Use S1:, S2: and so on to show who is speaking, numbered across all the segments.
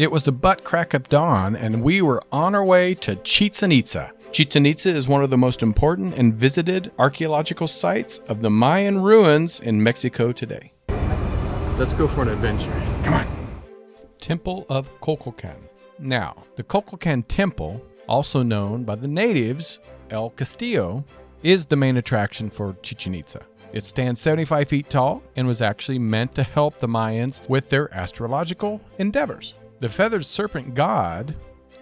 S1: It was the butt crack of dawn, and we were on our way to Chichén Itzá. Chichén Itzá is one of the most important and visited archaeological sites of the Mayan ruins in Mexico today. Let's go for an adventure. Come on. Temple of Kukulkan. Now, the Kukulkan Temple, also known by the natives El Castillo, is the main attraction for Chichén Itzá. It stands 75 feet tall and was actually meant to help the Mayans with their astrological endeavors. The feathered serpent god,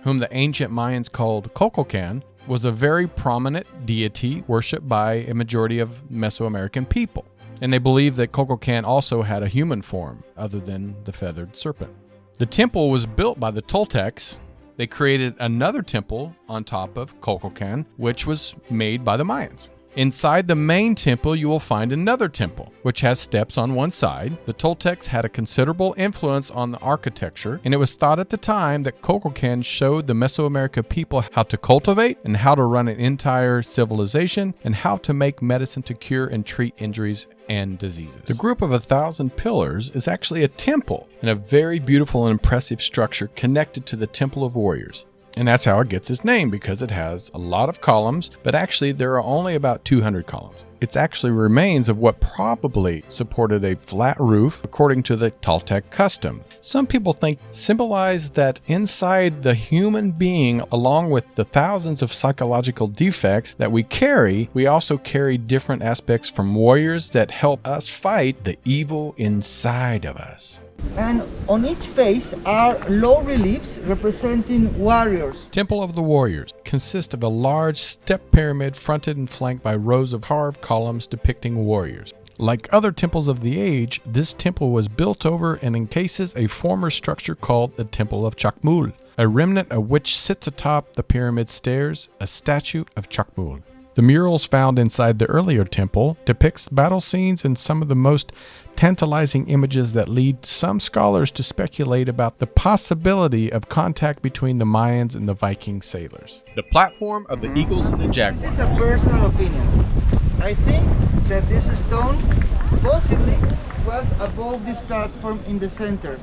S1: whom the ancient Mayans called Kukulkan, was a very prominent deity worshipped by a majority of Mesoamerican people. And they believed that Kukulkan also had a human form other than the feathered serpent. The temple was built by the Toltecs. They created another temple on top of Kukulkan, which was made by the Mayans. Inside the main temple, you will find another temple, which has steps on one side. The Toltecs had a considerable influence on the architecture, and it was thought at the time that Kukulkan showed the Mesoamerican people how to cultivate and how to run an entire civilization and how to make medicine to cure and treat injuries and diseases. The group of 1,000 pillars is actually a temple and a very beautiful and impressive structure connected to the Temple of Warriors. And that's how it gets its name, because it has a lot of columns, but actually there are only about 200 columns. It's actually remains of what probably supported a flat roof according to the Toltec custom. Some people think symbolize that inside the human being, along with the thousands of psychological defects that we carry, we also carry different aspects from warriors that help us fight the evil inside of us.
S2: And on each face are low reliefs representing warriors.
S1: Temple of the Warriors consists of a large step pyramid fronted and flanked by rows of carved columns depicting warriors. Like other temples of the age, this temple was built over and encases a former structure called the Temple of Chacmul, a remnant of which sits atop the pyramid stairs, a statue of Chacmul. The murals found inside the earlier temple depicts battle scenes and some of the most tantalizing images that lead some scholars to speculate about the possibility of contact between the Mayans and the Viking sailors. The platform of the Eagles and the Jaguars.
S2: This is a personal opinion. I think that this stone possibly was above this platform in the center.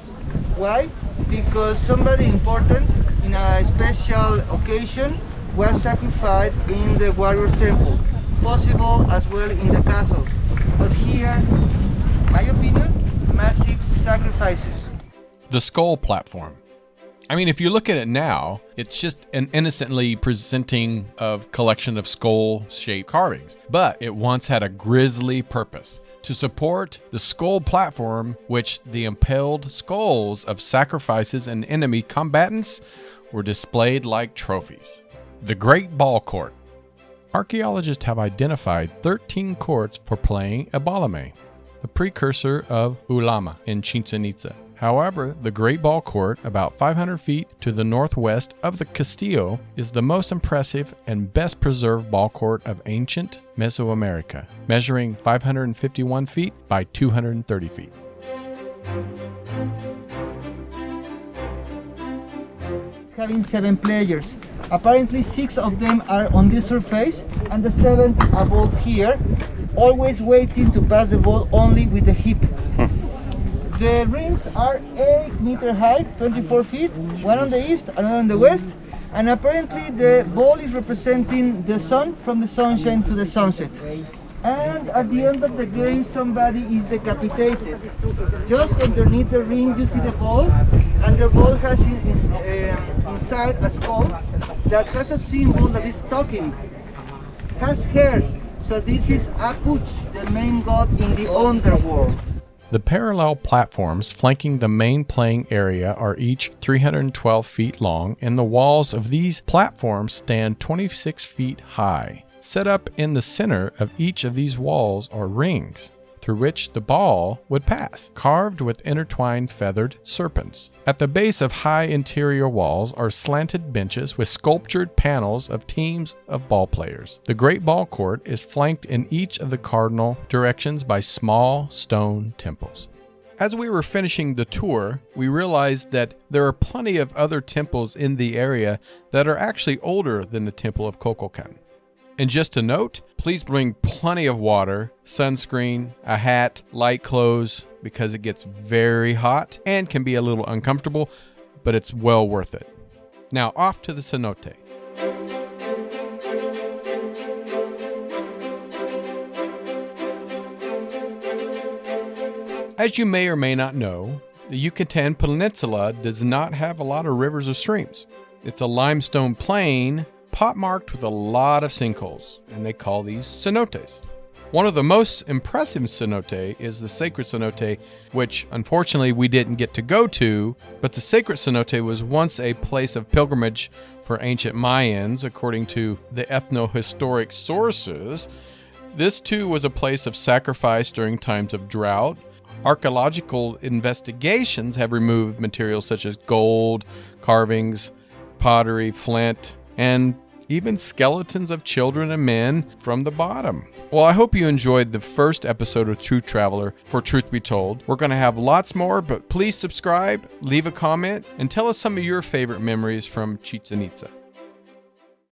S2: Why? Because somebody important in a special occasion was sacrificed in the warrior's temple, possible as well in the castle. But here, my opinion, massive sacrifices.
S1: The skull platform. I mean, if you look at it now, it's just an innocently presenting of collection of skull-shaped carvings. But it once had a grisly purpose: to support the skull platform, which the impaled skulls of sacrifices and enemy combatants were displayed like trophies. The Great Ball Court. Archaeologists have identified 13 courts for playing a balame, the precursor of ulama in Chichén Itzá. However, the Great Ball Court, about 500 feet to the northwest of the Castillo, is the most impressive and best preserved ball court of ancient Mesoamerica, measuring 551 feet by 230 feet.
S2: Having 7 players. Apparently 6 of them are on this surface and the 7th above here, always waiting to pass the ball only with the hip. The rings are 8 meters high, 24 feet, one on the east, another on the west, and apparently the ball is representing the sun, from the sunshine to the sunset. And at the end of the game, somebody is decapitated. Just underneath the ring, you see the ball, and the ball has inside a skull that has a symbol that is talking, has hair. So this is Akuch, the main god in the underworld.
S1: The parallel platforms flanking the main playing area are each 312 feet long, and the walls of these platforms stand 26 feet high. Set up in the center of each of these walls are rings through which the ball would pass, carved with intertwined feathered serpents. At the base of high interior walls are slanted benches with sculptured panels of teams of ball players. The Great Ball Court is flanked in each of the cardinal directions by small stone temples. As we were finishing the tour, we realized that there are plenty of other temples in the area that are actually older than the Temple of Kukulkan. And just a note, please bring plenty of water, sunscreen, a hat, light clothes, because it gets very hot and can be a little uncomfortable. but it's well worth it. Now off to the cenote. As you may or may not know, the Yucatán Peninsula does not have a lot of rivers or streams. It's a limestone plain, pockmarked with a lot of sinkholes, and they call these cenotes. One of the most impressive cenote is the sacred cenote, which unfortunately we didn't get to go to, but the sacred cenote was once a place of pilgrimage for ancient Mayans, according to the ethno-historic sources. This too was a place of sacrifice during times of drought. Archaeological investigations have removed materials such as gold, carvings, pottery, flint, and even skeletons of children and men from the bottom. Well, I hope you enjoyed the first episode of Truth Traveler for Truth Be Told. We're going to have lots more, but please subscribe, leave a comment, and tell us some of your favorite memories from Chichén Itzá.